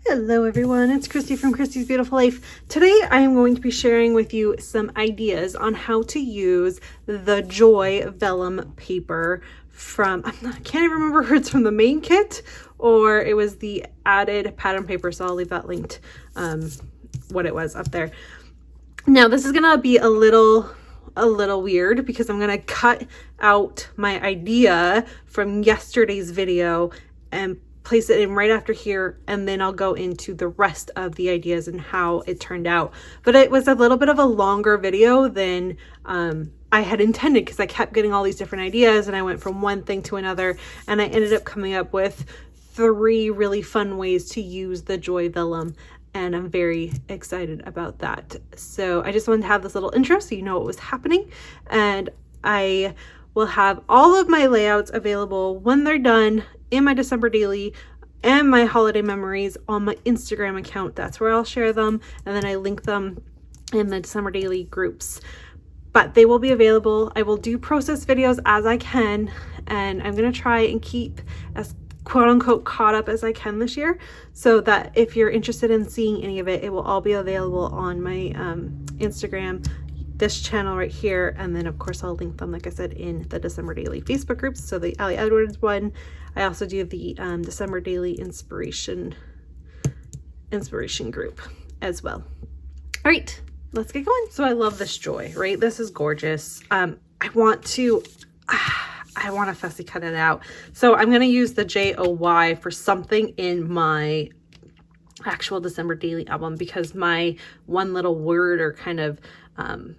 Hello everyone, it's Christy from Christy's Beautiful Life. Today I am going to be sharing with you some ideas on how to use the Joy Vellum paper from, I can't even remember if it's from the main kit or it was the added pattern paper, so I'll leave that linked, what it was up there. Now this is gonna be a little weird because I'm gonna cut out my idea from yesterday's video and place it in right after here, and then I'll go into the rest of the ideas and how it turned out. But it was a little bit of a longer video than I had intended because I kept getting all these different ideas and I went from one thing to another, and I ended up coming up with 3 really fun ways to use the Joy Vellum, and I'm very excited about that. So I just wanted to have this little intro so you know what was happening, and I will have all of my layouts available when they're done in my December daily and my holiday memories on my Instagram account. That's where I'll share them, and then I link them in the December daily groups. But they will be available. I will do process videos as I can, and I'm gonna try and keep as quote unquote caught up as I can this year, so that if you're interested in seeing any of it, it will all be available on my Instagram, this channel right here, and then of course I'll link them, like I said, in the December daily Facebook groups. So the Ali Edwards one, I also do the December daily inspiration group as well. All right, let's get going. So I love this Joy, right? This is gorgeous. I want to fussy cut it out. So I'm going to use the JOY for something in my actual December daily album, because my one little word or kind of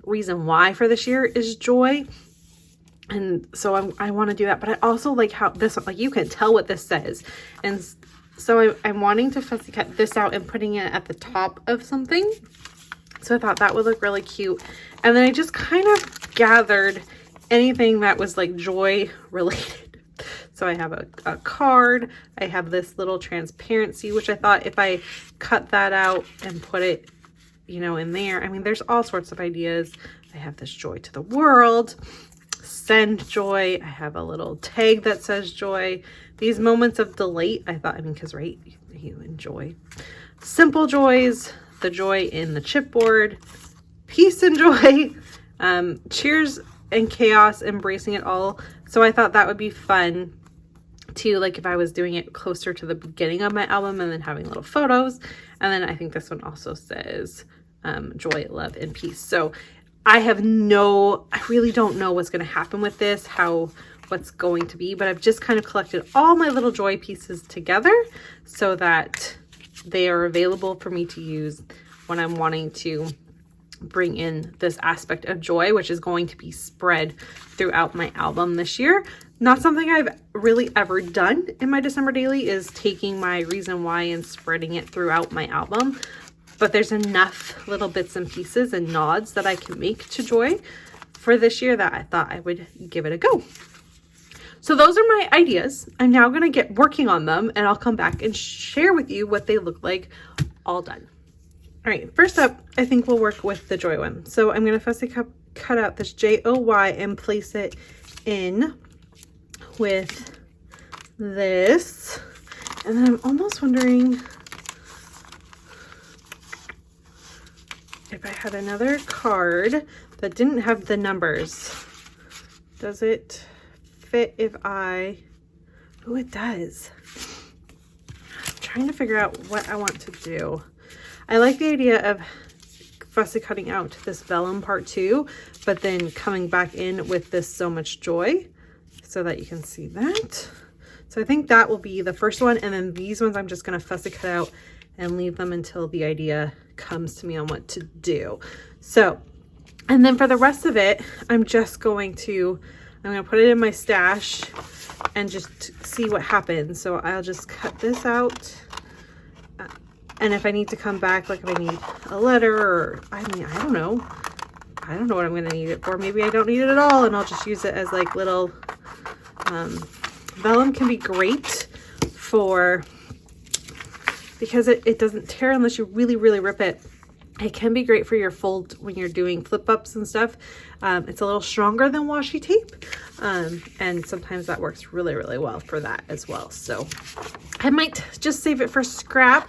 reason why for this year is joy. And so I want to do that, but I also like how this, like you can tell what this says. And so I'm wanting to fussy cut this out and putting it at the top of something. So I thought that would look really cute. And then I just kind of gathered anything that was like joy related. So I have a card, I have this little transparency, which I thought if I cut that out and put it, you know, in there, I mean, there's all sorts of ideas. I have this joy to the world, send joy. I have a little tag that says joy. These moments of delight, I thought, I mean, because right, you enjoy. Simple joys, the joy in the chipboard, peace and joy, cheers and chaos, embracing it all. So I thought that would be fun to, like, if I was doing it closer to the beginning of my album and then having little photos. And then I think this one also says joy, love, and peace. So I really don't know what's going to happen with this, what's going to be, but I've just kind of collected all my little joy pieces together so that they are available for me to use when I'm wanting to bring in this aspect of joy, which is going to be spread throughout my album this year. Not something I've really ever done in my December daily, is taking my reason why and spreading it throughout my album. But there's enough little bits and pieces and nods that I can make to joy for this year that I thought I would give it a go. So those are my ideas. I'm now going to get working on them, and I'll come back and share with you what they look like all done. All right, first up, I think we'll work with the joy one. So I'm going to fussy cut out this JOY and place it in with this. And then I'm almost wondering if I had another card that didn't have the numbers. Does it fit if oh, it does. I'm trying to figure out what I want to do. I like the idea of fussy cutting out this vellum part 2, but then coming back in with this so much joy so that you can see that. So I think that will be the first one, and then these ones I'm just going to fussy cut out and leave them until the idea comes to me on what to do. So, and then for the rest of it, I'm going to put it in my stash and just see what happens. So I'll just cut this out. And if I need to come back, like if I need a letter, or I mean, I don't know what I'm going to need it for. Maybe I don't need it at all, and I'll just use it as like little, vellum can be great because it doesn't tear unless you really, really rip it. It can be great for your fold when you're doing flip ups and stuff. It's a little stronger than washi tape. And sometimes that works really, really well for that as well. So I might just save it for scrap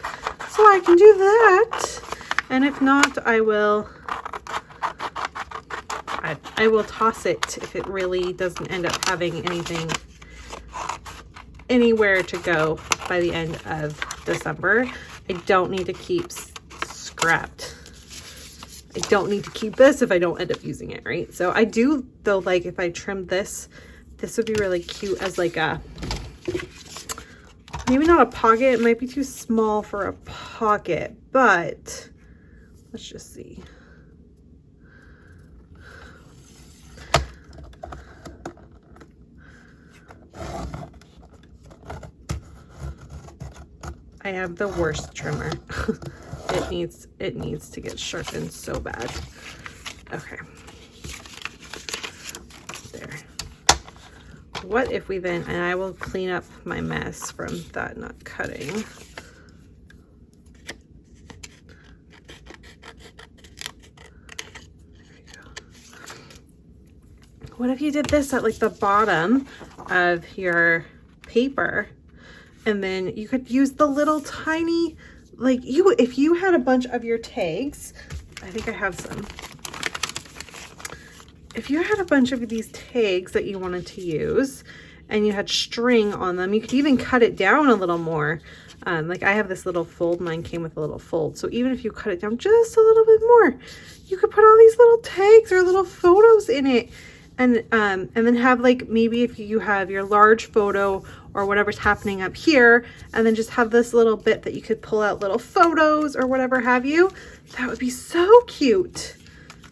So I can do that. And if not, I will toss it if it really doesn't end up having anything anywhere to go by the end of December. I don't need to keep scrapped. I don't need to keep this if I don't end up using it, right? So I do, though, like if I trimmed this, this would be really cute as like a, maybe not a pocket. It might be too small for a pocket, but let's just see. I have the worst trimmer. It needs to get sharpened so bad. Okay. There. What if we then, and I will clean up my mess from that not cutting. What if you did this at like the bottom of your paper, and then you could use the little tiny, like if you had a bunch of your tags, I think I have some. If you had a bunch of these tags that you wanted to use and you had string on them, you could even cut it down a little more. Like I have this little fold, mine came with a little fold. So even if you cut it down just a little bit more, you could put all these little tags or little photos in it. And then have like, maybe if you have your large photo or whatever's happening up here, and then just have this little bit that you could pull out little photos or whatever have you. That would be so cute.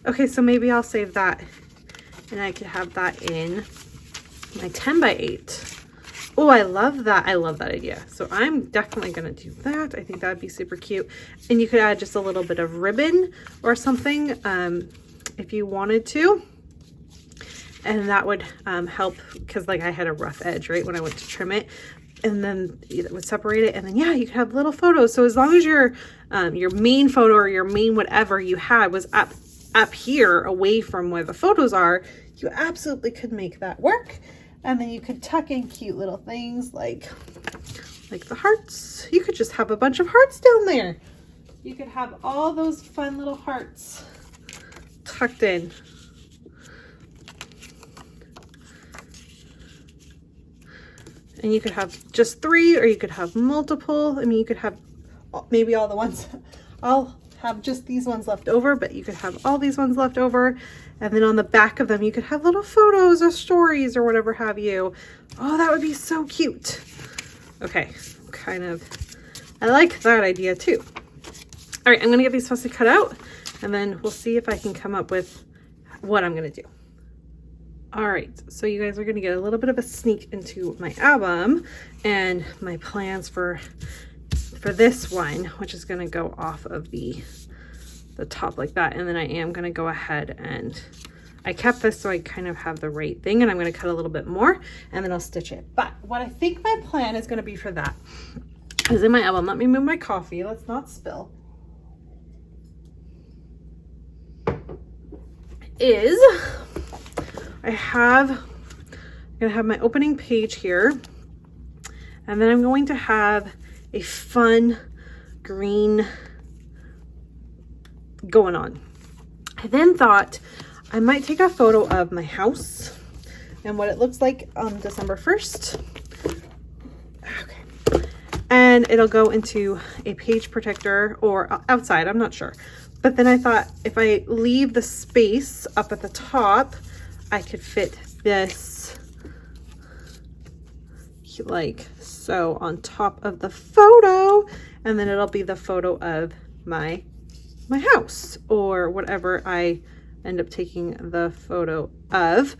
Okay, so maybe I'll save that and I could have that in my 10x8. Oh, I love that. I love that idea. So I'm definitely going to do that. I think that would be super cute. And you could add just a little bit of ribbon or something if you wanted to. And that would help, because like I had a rough edge, right, when I went to trim it, and then it would separate it. And then, yeah, you could have little photos. So as long as your main photo or your main whatever you had was up here away from where the photos are, you absolutely could make that work. And then you could tuck in cute little things like the hearts. You could just have a bunch of hearts down there. You could have all those fun little hearts tucked in. And you could have just 3, or you could have multiple. I mean, you could have maybe all the ones. I'll have just these ones left over, but you could have all these ones left over. And then on the back of them, you could have little photos or stories or whatever have you. Oh, that would be so cute. Okay, I like that idea too. All right, I'm gonna get these fussy cut out, and then we'll see if I can come up with what I'm gonna do. All right, so you guys are gonna get a little bit of a sneak into my album and my plans for this one, which is gonna go off of the top like that. And then I am gonna go ahead and I kept this so I kind of have the right thing, and I'm gonna cut a little bit more and then I'll stitch it. But what I think my plan is gonna be for that is in my album. Let me move my coffee, let's not spill. I'm gonna have my opening page here, and then I'm going to have a fun green going on. I then thought I might take a photo of my house and what it looks like on December 1st. Okay. And it'll go into a page protector or outside, I'm not sure. But then I thought if I leave the space up at the top, I could fit this like so on top of the photo, and then it'll be the photo of my house or whatever I end up taking the photo of,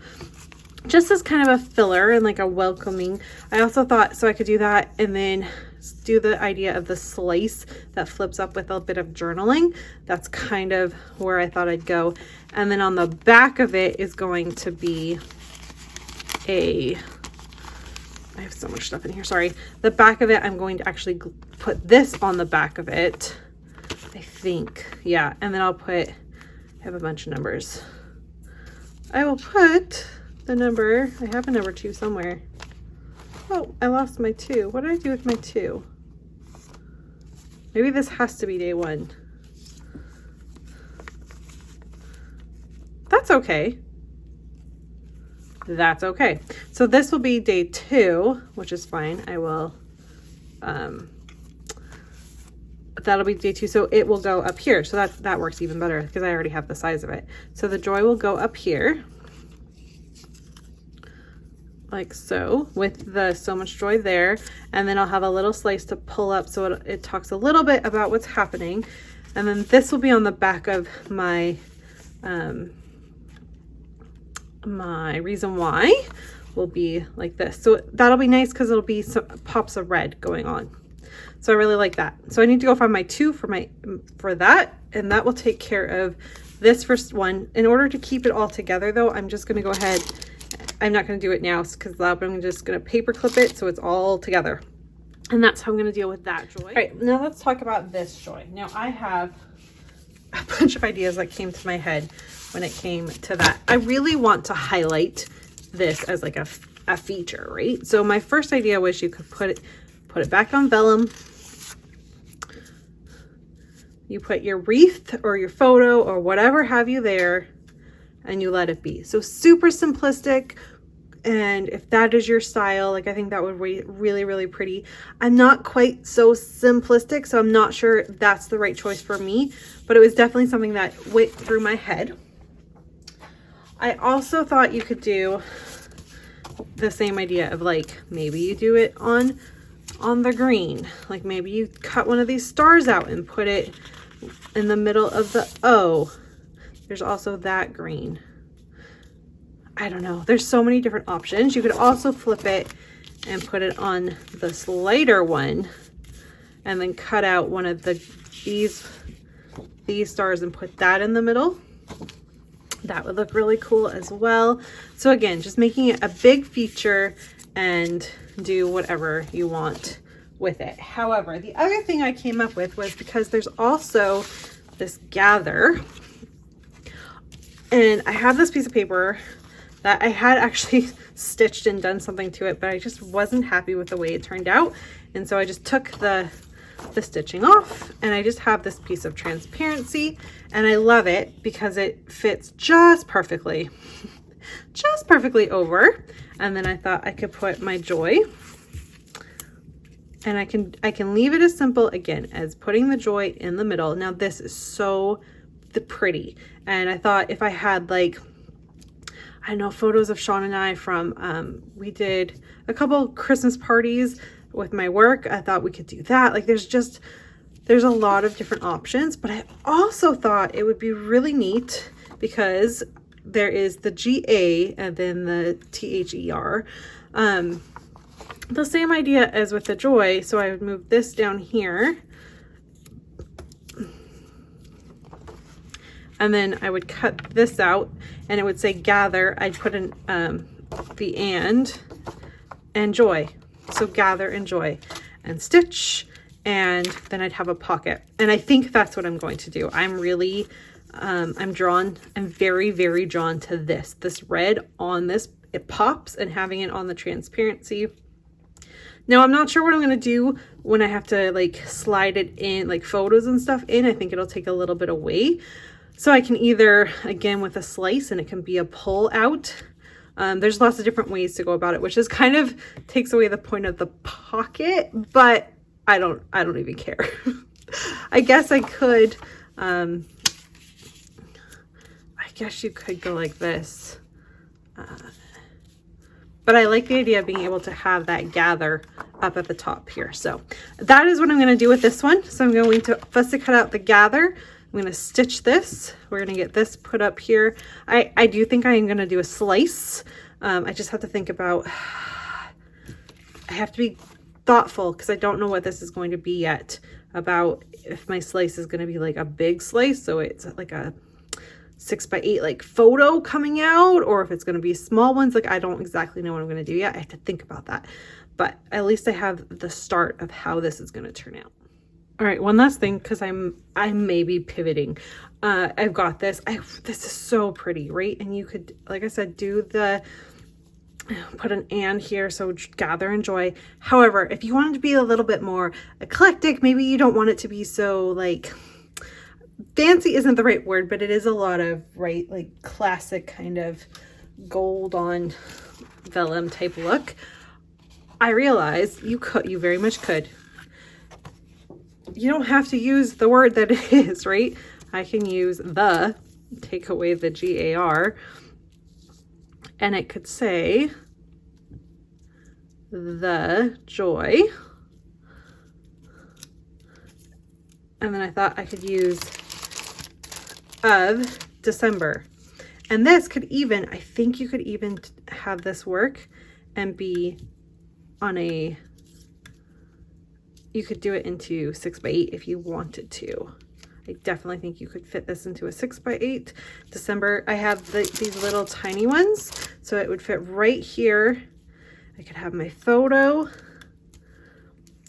just as kind of a filler and like a welcoming. I also thought so I could do that and then do the idea of the slice that flips up with a bit of journaling. That's kind of where I thought I'd go. And then on the back of it is going to be I have so much stuff in here, sorry. The back of it, I'm going to actually put this on the back of it, I think. Yeah, and then I have a bunch of numbers. I will put the number, I have a number 2 somewhere. Oh, I lost my 2. What did I do with my 2? Maybe this has to be day 1. That's okay. That's okay. So this will be day 2, which is fine. I will, that'll be day 2. So it will go up here. So that works even better because I already have the size of it. So the joy will go up here, like so, with the so much joy there. And then I'll have a little slice to pull up so it talks a little bit about what's happening. And then this will be on the back of my, my reason why will be like this. So that'll be nice because it'll be some pops of red going on. So I really like that. So I need to go find my 2 for that, and that will take care of this first one. In order to keep it all together though, I'm just going to go ahead. I'm not going to do it now because I'm just going to paper clip it so it's all together. And that's how I'm going to deal with that joy. All right, now let's talk about this joy. Now I have a bunch of ideas that came to my head when it came to that. I really want to highlight this as like a feature, right? So my first idea was you could put it back on vellum. You put your wreath or your photo or whatever have you there, and you let it be. So super simplistic. And if that is your style, like I think that would be really, really pretty. I'm not quite so simplistic, so I'm not sure that's the right choice for me, but it was definitely something that went through my head. I also thought you could do the same idea of like, maybe you do it on the green. Like maybe you cut one of these stars out and put it in the middle of the O. There's also that green. I don't know. There's so many different options. You could also flip it and put it on this lighter one and then cut out one of these stars and put that in the middle. That would look really cool as well. So again, just making it a big feature and do whatever you want with it. However, the other thing I came up with was because there's also this gather, and I have this piece of paper that I had actually stitched and done something to it, but I just wasn't happy with the way it turned out. And so I just took the stitching off, and I just have this piece of transparency, and I love it because it fits just perfectly over. And then I thought I could put my joy, and I can leave it as simple again as putting the joy in the middle. Now this is so pretty, and I thought if I had like, I know, photos of Sean and I from we did a couple Christmas parties with my work. I thought we could do that. Like there's a lot of different options, but I also thought it would be really neat because there is the GA and then the THER. The same idea as with the joy. So I would move this down here, and then I would cut this out, and it would say gather. I'd put in the and joy. So gather and joy and stitch, and then I'd have a pocket. And I think that's what I'm going to do. I'm really, I'm very, very drawn to this red on this. It pops, and having it on the transparency. Now I'm not sure what I'm going to do when I have to like slide it in, like photos and stuff in. I think it'll take a little bit away. So I can either, again, with a slice, and it can be a pull out. There's lots of different ways to go about it, which is kind of takes away the point of the pocket, but I don't even care. I guess I could, I guess you could go like this. But I like the idea of being able to have that gather up at the top here. So that is what I'm going to do with this one. So I'm going to fussy cut out the gather. I'm going to stitch this. We're going to get this put up here. I do think I am going to do a slice. I just have to think about, I have to be thoughtful because I don't know what this is going to be yet, about if my slice is going to be like a big slice. So it's like a 6x8 like photo coming out, or if it's going to be small ones. Like I don't exactly know what I'm going to do yet. I have to think about that, but at least I have the start of how this is going to turn out. All right, one last thing, because I may be pivoting. I've got this. This is so pretty, right? And you could, like I said, do the put an and here, so gather and joy. However, if you want it to be a little bit more eclectic, maybe you don't want it to be so like fancy isn't the right word, but it is a lot of like classic kind of gold on vellum type look. I realize you very much could. You don't have to use the word that it is, right? I can use the, take away the GAR, and it could say the joy. And then I thought I could use of December. And this could even, I think you could even have this work and be on a, you could do it into 6x8 if you wanted to. I definitely think you could fit this into a 6x8. December, I have these little tiny ones, so it would fit right here. I could have my photo,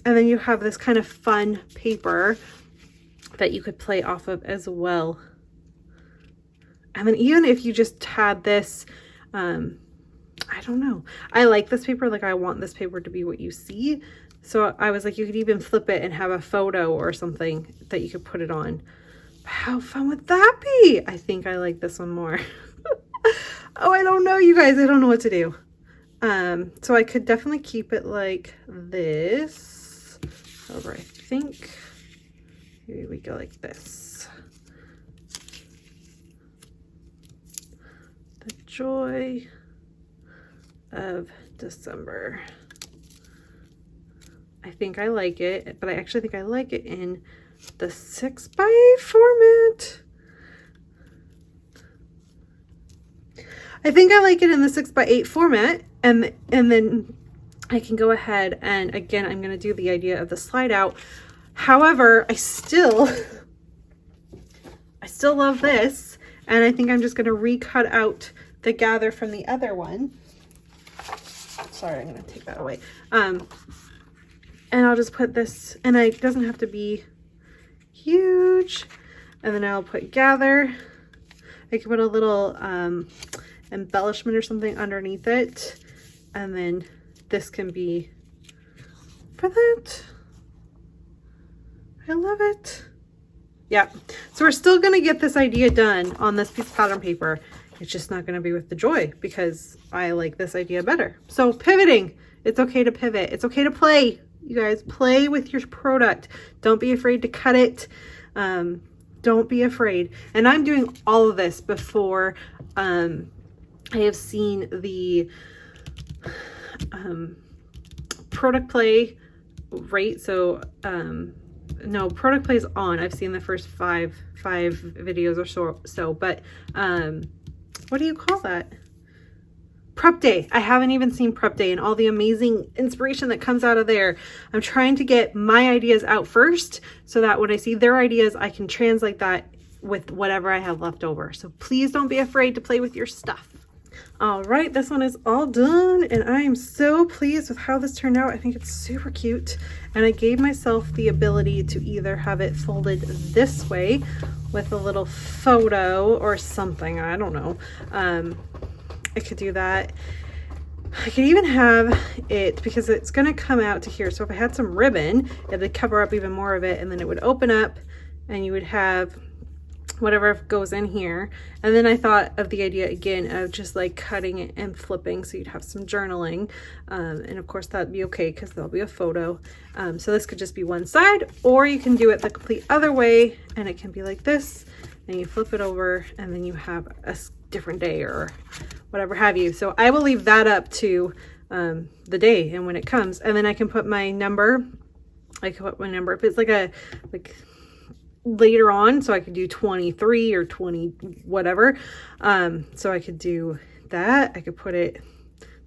and then you have this kind of fun paper that you could play off of as well. And then even if you just had this, I don't know. I like this paper. Like I want this paper to be what you see. So I was like, you could even flip it and have a photo or something that you could put it on. How fun would that be? I think I like this one more. Oh, I don't know, you guys. I don't know what to do. So I could definitely keep it like this. However, I think maybe we go like this. The joy of December. I think I like it, but I actually think I like it in the 6x8 format. I think I like it in the 6x8 format, and then I can go ahead and again, I'm going to do the idea of the slide out. However, I still love this, and I think I'm just going to recut out the gather from the other one. Sorry, I'm going to take that away. And I'll just put this, and it doesn't have to be huge. And then I'll put gather. I can put a little embellishment or something underneath it. And then this can be for that. I love it. Yeah, so we're still gonna get this idea done on this piece of pattern paper. It's just not gonna be with the joy because I like this idea better. So pivoting, it's okay to pivot. It's okay to play. You guys, play with your product. Don't be afraid to cut it. Don't be afraid. And I'm doing all of this before I have seen the product play, right? So no, product play is on. I've seen the first five videos or so, but what do you call that? Prep day. I haven't even seen prep day and all the amazing inspiration that comes out of there. I'm trying to get my ideas out first so that when I see their ideas, I can translate that with whatever I have left over. So please don't be afraid to play with your stuff. All right, this one is all done and I am so pleased with how this turned out. I think it's super cute, and I gave myself the ability to either have it folded this way with a little photo or something. I don't know. I could do that. I could even have it, because it's going to come out to here. So if I had some ribbon, it would cover up even more of it, and then it would open up and you would have whatever goes in here. And then I thought of the idea again of just like cutting it and flipping, so you'd have some journaling. And of course that'd be okay because there'll be a photo. So this could just be one side, or you can do it the complete other way and it can be like this, and you flip it over and then you have a different day or whatever have you. So I will leave that up to the day and when it comes, and then I can put my number. I can put my number if it's like later on, so I could do 23 or 20 whatever. So I could do that. I could put it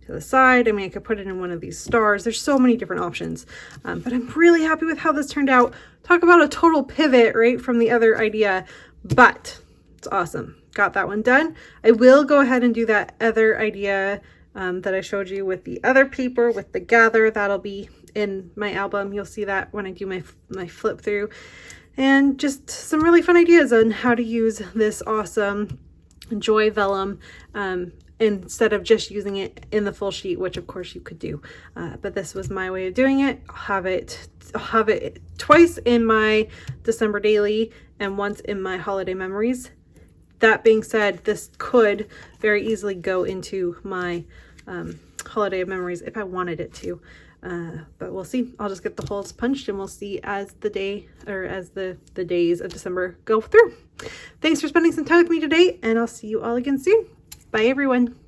to the side. I mean, I could put it in one of these stars. There's so many different options, but I'm really happy with how this turned out. Talk about a total pivot, right, from the other idea, but it's awesome. Got that one done. I will go ahead and do that other idea that I showed you with the other paper with the gather. That'll be in my album. You'll see that when I do my flip through, and just some really fun ideas on how to use this awesome Joy Vellum. And instead of just using it in the full sheet, which of course you could do. But this was my way of doing it. I'll have it twice in my December daily and once in my holiday memories. That being said, this could very easily go into my holiday memories if I wanted it to. But we'll see. I'll just get the holes punched and we'll see as the day, or as the days of December go through. Thanks for spending some time with me today, and I'll see you all again soon. Bye everyone.